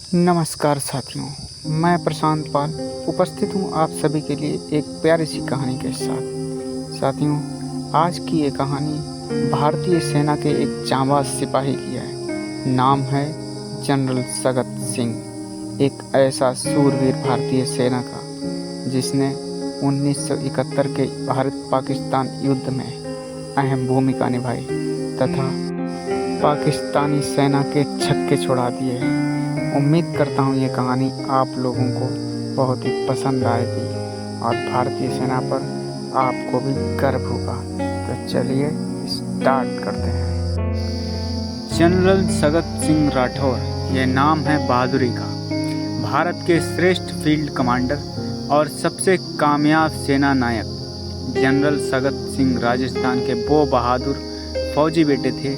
नमस्कार साथियों, मैं प्रशांत पाल उपस्थित हूँ आप सभी के लिए एक प्यारी सी कहानी के साथ। साथियों, आज की ये कहानी भारतीय सेना के एक जांबाज सिपाही की है। नाम है जनरल सगत सिंह, एक ऐसा सूरवीर भारतीय सेना का जिसने 1971 के भारत पाकिस्तान युद्ध में अहम भूमिका निभाई तथा पाकिस्तानी सेना के छक्के छुड़ा दिए। उम्मीद करता हूँ ये कहानी आप लोगों को बहुत ही पसंद आएगी और भारतीय सेना पर आपको भी गर्व होगा। तो चलिए स्टार्ट करते हैं। जनरल सगत सिंह राठौर, यह नाम है बहादुरी का। भारत के श्रेष्ठ फील्ड कमांडर और सबसे कामयाब सेना नायक जनरल सगत सिंह राजस्थान के वो बहादुर फौजी बेटे थे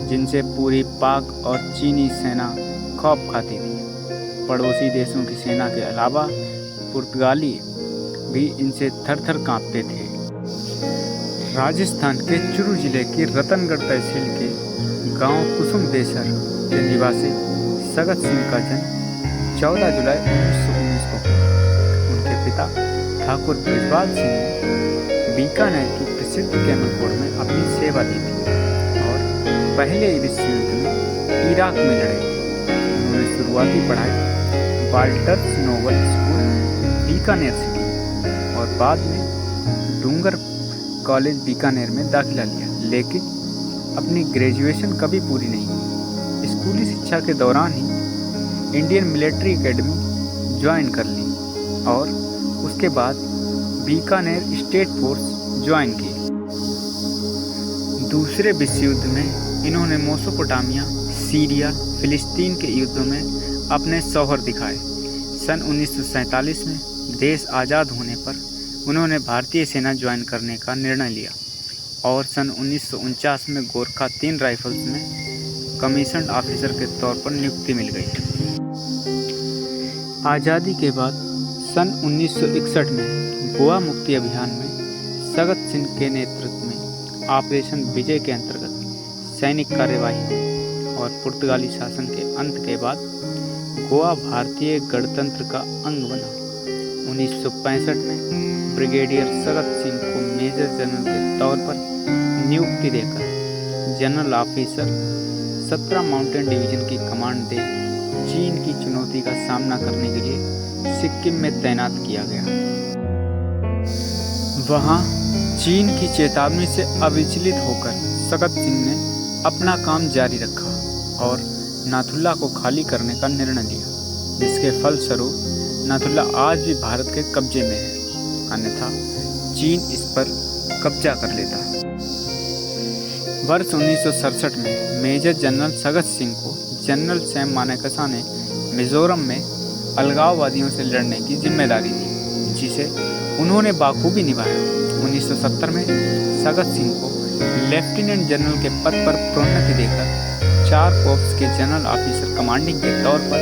जिनसे पूरी पाक और चीनी सेना खौफ खाती थी। पड़ोसी देशों की सेना के अलावा पुर्तगाली भी इनसे थर थर कांपते थे। राजस्थान के चुरू जिले की रतनगढ़ तहसील के गांव कुसुम देसर के निवासी सगत सिंह का जन्म 14 जुलाई 1919 को हुआ। उनके पिता ठाकुर बृजपाल सिंह ने बीकानेर की प्रसिद्ध कैमलपुर में अपनी सेवा दी थी और पहले विश्व युद्ध में इराक में लड़े। उन्होंने शुरुआती पढ़ाई वाल्टर्स नोबल स्कूल बीकानेर से की और बाद में डूंगर कॉलेज बीकानेर में दाखिला लिया, लेकिन अपनी ग्रेजुएशन कभी पूरी नहीं की। स्कूली शिक्षा के दौरान ही इंडियन मिलिट्री एकेडमी ज्वाइन कर ली और उसके बाद बीकानेर स्टेट फोर्स ज्वाइन की। दूसरे विश्व युद्ध में इन्होंने मेसोपोटामिया, सीरिया, फिलिस्तीन के युद्धों में अपने सौहर दिखाए। सन 1947 में देश आज़ाद होने पर उन्होंने भारतीय सेना ज्वाइन करने का निर्णय लिया और सन 1949 में गोरखा 3 राइफल्स में कमीशन्ड ऑफिसर के तौर पर नियुक्ति मिल गई। आज़ादी के बाद सन 1961 में गोवा मुक्ति अभियान में सगत सिंह के नेतृत्व में ऑपरेशन विजय के अंतर्गत सैनिक कार्यवाही हुई और पुर्तगाली शासन के अंत के बाद गोवा भारतीय गणतंत्र का अंग बना। 1965 में ब्रिगेडियर सगत सिंह को मेजर जनरल के तौर पर नियुक्ति देकर जनरल ऑफिसर 17 माउंटेन डिवीजन की कमांड दे चीन की चुनौती का सामना करने के लिए सिक्किम में तैनात किया गया। वहां चीन की चेतावनी से अविचलित होकर सगत सिंह ने अपना काम जारी रखा और नाथुला को खाली करने का निर्णय लिया, जिसके फलस्वरूप नाथुला आज भी भारत के कब्जे में है, अन्यथा चीन इस पर कब्जा कर लेता। वर्ष 1967 में मेजर जनरल सगत सिंह को जनरल सैम मानेकशा ने मिजोरम में अलगाववादियों से लड़ने की जिम्मेदारी दी, जिसे उन्होंने बाखूबी निभाया। 1970 में सगत सिंह को लेफ्टिनेंट जनरल के पद पर प्रोन्नति देकर 4 कोर्प्स के जनरल ऑफिसर कमांडिंग के तौर पर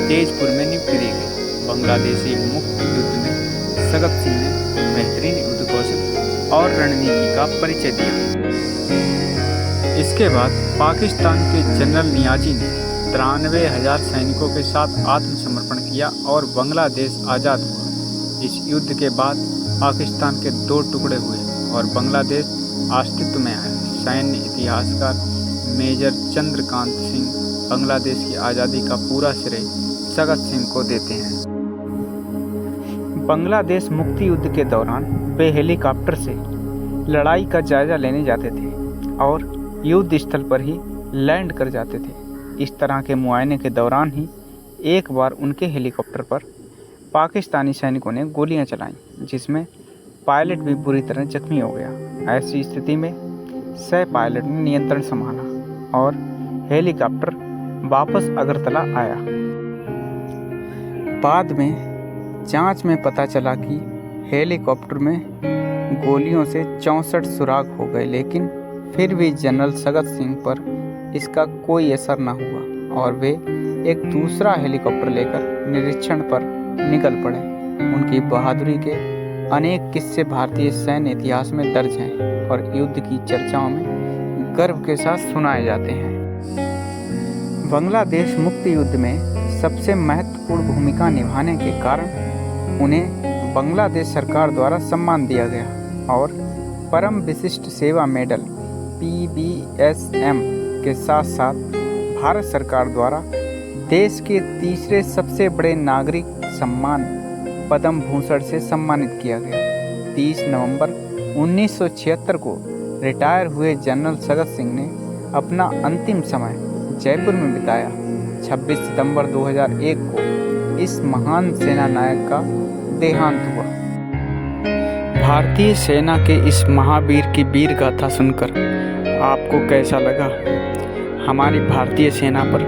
तेजपुर में नियुक्ति दी गई। बांग्लादेशी मुक्ति युद्ध में सगत सिंह ने बेहतरीन युद्ध कौशल और रणनीति का परिचय दिया। इसके बाद पाकिस्तान के जनरल नियाजी ने 93,000 सैनिकों के साथ आत्मसमर्पण किया और बांग्लादेश आज़ाद हुआ। इस युद्ध के बाद पाकिस्तान के 2 टुकड़े हुए और बांग्लादेश अस्तित्व में आया। सैन्य इतिहासकार मेजर चंद्रकांत सिंह बांग्लादेश की आज़ादी का पूरा श्रेय सगत सिंह को देते हैं। बांग्लादेश मुक्ति युद्ध के दौरान वे हेलीकॉप्टर से लड़ाई का जायजा लेने जाते थे और युद्ध स्थल पर ही लैंड कर जाते थे। इस तरह के मुआयने के दौरान ही एक बार उनके हेलीकॉप्टर पर पाकिस्तानी सैनिकों ने गोलियां चलाईं, जिसमें पायलट भी बुरी तरह जख्मी हो गया। ऐसी स्थिति में सह पायलट ने नियंत्रण संभाला और हेलीकॉप्टर वापस अगरतला आया। बाद में जांच में पता चला कि हेलीकॉप्टर में गोलियों से 64 सुराग हो गए, लेकिन फिर भी जनरल सगत सिंह पर इसका कोई असर न हुआ और वे एक दूसरा हेलीकॉप्टर लेकर निरीक्षण पर निकल पड़े। उनकी बहादुरी के अनेक किस्से भारतीय सैन्य इतिहास में दर्ज हैं और युद्ध की चर्चाओं में गर्व के साथ सुनाए जाते हैं। बांग्लादेश मुक्ति युद्ध में सबसे महत्वपूर्ण भूमिका निभाने के कारण उन्हें बांग्लादेश सरकार द्वारा सम्मान दिया गया और परम विशिष्ट सेवा मेडल PBSM के साथ साथ भारत सरकार द्वारा देश के तीसरे सबसे बड़े नागरिक सम्मान पद्म भूषण से सम्मानित किया गया। 30 नवंबर 1976 को रिटायर हुए जनरल सगत सिंह ने अपना अंतिम समय जयपुर में बिताया। 26 सितंबर 2001 को इस महान सेना नायक का देहांत हुआ। भारतीय सेना के इस महावीर की वीर गाथा सुनकर आपको कैसा लगा? हमारी भारतीय सेना पर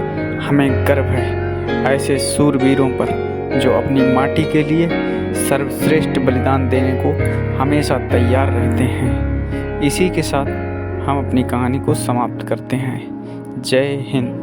हमें गर्व है, ऐसे शूरवीरों पर जो अपनी माटी के लिए सर्वश्रेष्ठ बलिदान देने को हमेशा तैयार रहते हैं। इसी के साथ हम अपनी कहानी को समाप्त करते हैं। जय हिंद।